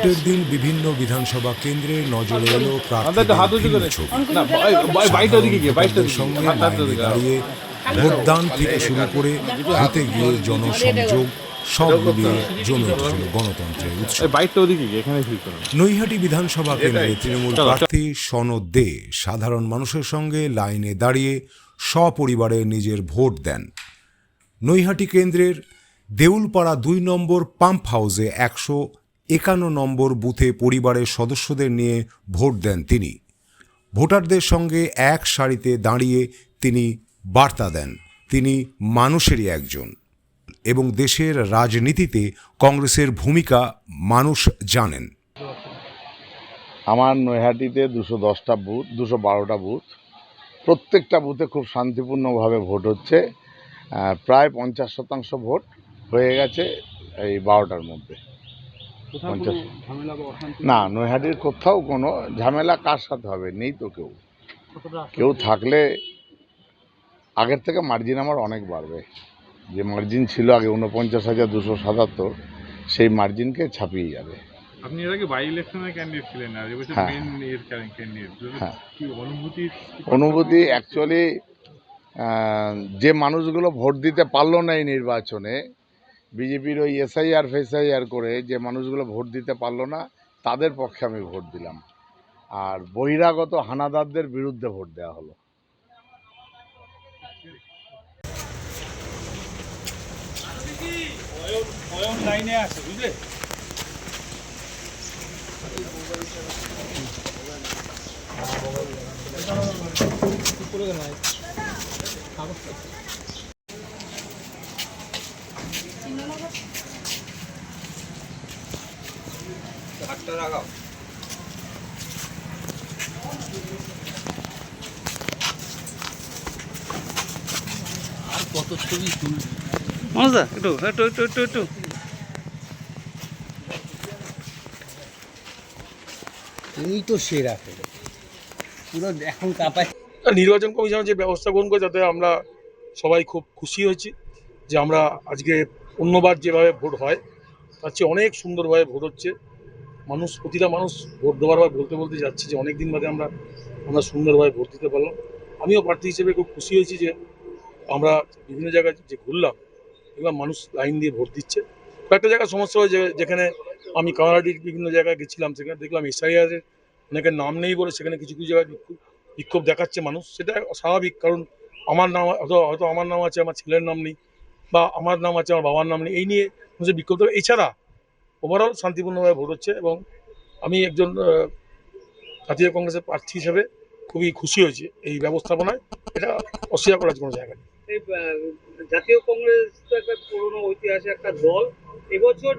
ভোটের দিন বিভিন্ন বিধানসভা কেন্দ্রে নজরে এলো প্রার্থীদের ভিন্ন ছবি। সাধারণ সঙ্গে লাইনে দাঁড়িয়ে ভোটদান থেকে শুরু করে বুথে গিয়ে জনসংযোগ সব মিলিয়ে জমে উঠেছিল গণতন্ত্রের উৎসব। নৈহাটি বিধানসভা কেন্দ্রে তৃণমূল প্রার্থী সনদ দে সাধারণ মানুষের সঙ্গে লাইনে দাঁড়িয়ে সপরিবারে নিজের ভোট দেন। নৈহাটি কেন্দ্রের দেউলপাড়া ২ নম্বর পাম্প হাউসে ১৫১ নম্বর বুথে পরিবারের সদস্যদের নিয়ে ভোট দেন তিনি। ভোটারদের সঙ্গে এক সারিতে দাঁড়িয়ে তিনি বার্তা দেন তিনি মানুষেরই একজন এবং দেশের রাজনীতিতে কংগ্রেসের ভূমিকা মানুষ জানেন। আমার নৈহাটিতে ২১০টা বুথ, ২১২টা বুথ, প্রত্যেকটা বুথে খুব শান্তিপূর্ণভাবে ভোট হচ্ছে। প্রায় ৫০% ভোট হয়ে গেছে এই ১২টার মধ্যে। না, নৈহাটির কোথাও কোনো ঝামেলা কার সাথে হবে, নেই তো কেউ থাকলে আগের থেকে মার্জিন আমার অনেক বাড়বে। যে মার্জিন ছিল আগে ৪৯,২৭৭, সেই মার্জিনকে ছাপিয়ে যাবে। আপনি এর আগে বাই ইলেকশনে ক্যান্ডিডেট ছিলেন না, এবছর মেইন এর ক্যান্ডিডেট। হ্যাঁ, কি অনুভূতি অ্যাকচুয়ালি যে মানুষগুলো ভোট দিতে পারলো না এই নির্বাচনে, বিজেপির ওই এসআইআর ফেসআইআর করে যে মানুষগুলো ভোট দিতে পারলো না, তাদের পক্ষে আমি ভোট দিলাম। আর বহিরাগত হানাদারদের বিরুদ্ধে ভোট দেওয়া হলো। লাইনে আছে, বুঝলে? আর কত ছবি তুলবি মজা, একটু একটু একটু একটু একটু এই তো সেরা পুরো এখন কাঁপায়। নির্বাচন কমিশনের যে ব্যবস্থা গ্রহণ করে, যাতে আমরা সবাই খুব খুশি হয়েছি যে আমরা আজকে অন্যবার যেভাবে ভোট হয় তার চেয়ে অনেক সুন্দরভাবে ভোট হচ্ছে। প্রতিটা মানুষ ভোট দেওয়ার পর বলতে বলতে যাচ্ছে যে অনেক দিন বাদে আমরা সুন্দরভাবে ভোট দিতে পারলাম। আমিও প্রার্থী হিসেবে খুব খুশি হয়েছি যে আমরা বিভিন্ন জায়গায় যে ঘুরলাম, দেখলাম মানুষ লাইন দিয়ে ভোট দিচ্ছে। কয়েকটা জায়গায় সমস্যা হয়, যেখানে আমি কামারহাটির বিভিন্ন জায়গায় গেছিলাম, সেখানে দেখলাম এসআইআরের অনেকের নাম নেই বলে সেখানে কিছু কিছু জায়গায় বিক্ষোভ দেখাচ্ছে মানুষ। সেটা স্বাভাবিক, কারণ আমার নাম হয়তো আমার নাম আছে, আমার ছেলের নাম নেই, বা আমার নাম আছে আমার বাবার নাম নেই, এই নিয়ে মানুষের বিক্ষোভ। এছাড়া ওভারঅল শান্তিপূর্ণভাবে ভোট হচ্ছে এবং আমি একজন জাতীয় কংগ্রেসের প্রার্থী হিসেবে খুবই খুশি হয়েছি এই ব্যবস্থাপনায়। এটা অস্বীকার করার কোনো জায়গা নেই। জাতীয় কংগ্রেস তো একটা পুরনো ঐতিহাসিক একটা দল, এবছর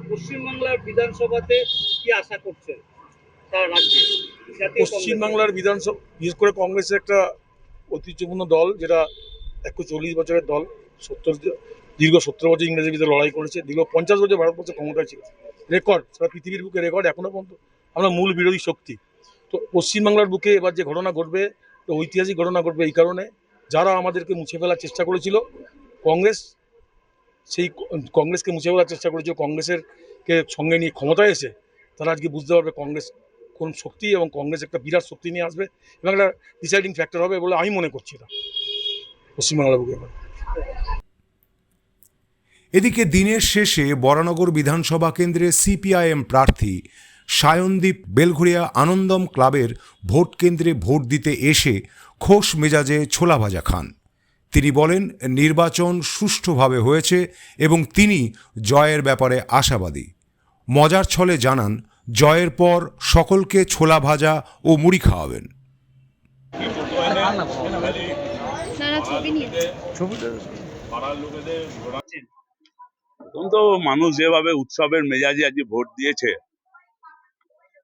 পশ্চিমবাংলার বিধানসভাতে কি আশা করছেন তার রাজ্যে? পশ্চিমবাংলার বিধানসভা, বিশেষ করে কংগ্রেসের একটা ঐতিহ্যপূর্ণ দল, যেটা ১৪০ বছরের দল, দীর্ঘ ৭০ বছর ইংরেজের বিরুদ্ধে লড়াই করেছে, দীর্ঘ ৫০ বছর ভারতবর্ষে ক্ষমতায় ছিল, রেকর্ড, সারা পৃথিবীর বুকে রেকর্ড, এখনো পর্যন্ত আমরা মূল বিরোধী শক্তি। তো পশ্চিমবাংলার বুকে এবার যে ঘটনা ঘটবে, তো ঐতিহাসিক ঘটনা ঘটবে এই কারণে, যারা আমাদেরকে মুছে ফেলার চেষ্টা করেছিল, কংগ্রেসকে মুছে ফেলার চেষ্টা করেছিল, কংগ্রেসকে সঙ্গে নিয়ে ক্ষমতায় এসে তারা আজকে বুঝতে পারবে কংগ্রেস কোন শক্তি, এবং কংগ্রেস একটা বিরাট শক্তি নিয়ে আসবে এবং একটা ডিসাইডিং ফ্যাক্টর হবে বলে আমি মনে করছি না পশ্চিমবাংলার বুকে। এদিকে দিনের শেষে বরানগর বিধানসভা কেন্দ্রে সিপিআইএম প্রার্থী সায়নদীপ বেলঘরিয়া আনন্দম ক্লাবের ভোট কেন্দ্রে ভোট দিতে এসে খোশ মেজাজে ছোলা ভাজা খান। তিনি বলেন নির্বাচন সুষ্ঠুভাবে হয়েছে এবং তিনি জয়ের ব্যাপারে আশাবাদী। মজার ছলে জানান জয়ের পর সকলকে ছোলা ভাজা ও মুড়ি খাওয়াবেন। এখন তো মানুষ যেভাবে উৎসবের মেজাজে আজকে ভোট দিয়েছে,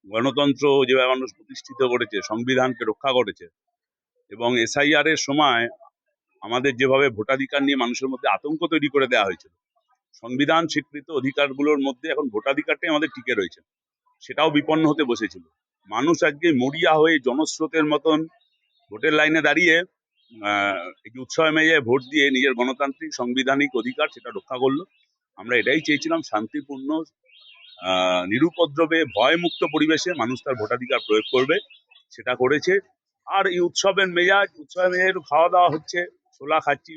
গণতন্ত্র যেভাবে মানুষ প্রতিষ্ঠিত করেছে, সংবিধানকে রক্ষা করেছে, এবং এসআইআর এর সময় আমাদের যেভাবে ভোটাধিকার নিয়ে মানুষের মধ্যে আতঙ্ক তৈরি করে দেওয়া হয়েছিল, সংবিধান স্বীকৃত অধিকারগুলোর মধ্যে এখন ভোটাধিকারটাই আমাদের টিকে রয়েছে, সেটাও বিপন্ন হতে বসেছিল। মানুষ আজকে মরিয়া হয়ে জনস্রোতের মতন ভোটের লাইনে দাঁড়িয়ে এই উৎসবে মেজাজে ভোট দিয়ে নিজের গণতান্ত্রিক সাংবিধানিক অধিকার সেটা রক্ষা করলো। আমরা এটাই চেয়েছিলাম, শান্তিপূর্ণ নিরুপদ্রবে ভয়মুক্ত পরিবেশে মানুষ তার ভোটাধিকার প্রয়োগ করবে, সেটা করেছে। আর এই উৎসবের মেজাজ একটু খাওয়া দাওয়া হচ্ছে, ছোলা খাচ্ছি।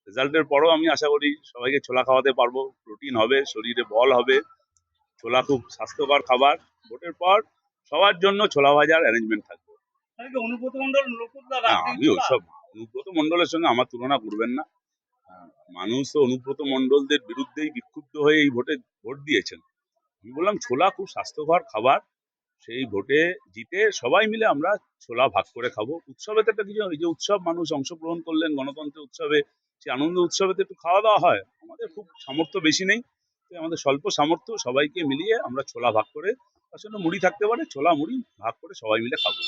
রেজাল্টের পরও আমি আশা করি সবাইকে ছোলা খাওয়াতে পারবো, প্রোটিন হবে, শরীরে বল হবে। ছোলা খুব স্বাস্থ্যকর খাবার। ভোটের পর সবার জন্য ছোলা ভাজার অ্যারেঞ্জমেন্ট থাকবে। তাহলে কি অনুব্রত মণ্ডল নকুলদা না, রাখবেন আমি ওইসব অনুব্রত মণ্ডলের সঙ্গে আমার তুলনা করবেন না। মানুষ তো অনুব্রত মণ্ডলদের বিরুদ্ধেই বিক্ষুব্ধ হয়ে এই ভোট দিয়েছেন। আমি বললাম ছোলা খুব স্বাস্থ্যকর খাবার, সেই ভোটে জিতে সবাই মিলে আমরা ছোলা ভাগ করে খাবো। উৎসবে তো একটা কিছু, এই যে উৎসব মানুষ অংশগ্রহণ করলেন গণতন্ত্র উৎসবে, সেই আনন্দ উৎসবে তো একটু খাওয়া দাওয়া হয়। আমাদের খুব সামর্থ্য বেশি নেই, তাই আমাদের স্বল্প সামর্থ্য সবাইকে মিলিয়ে আমরা ছোলা ভাগ করে, তার সঙ্গে মুড়ি থাকতে পারে, ছোলা মুড়ি ভাগ করে সবাই মিলে খাবো।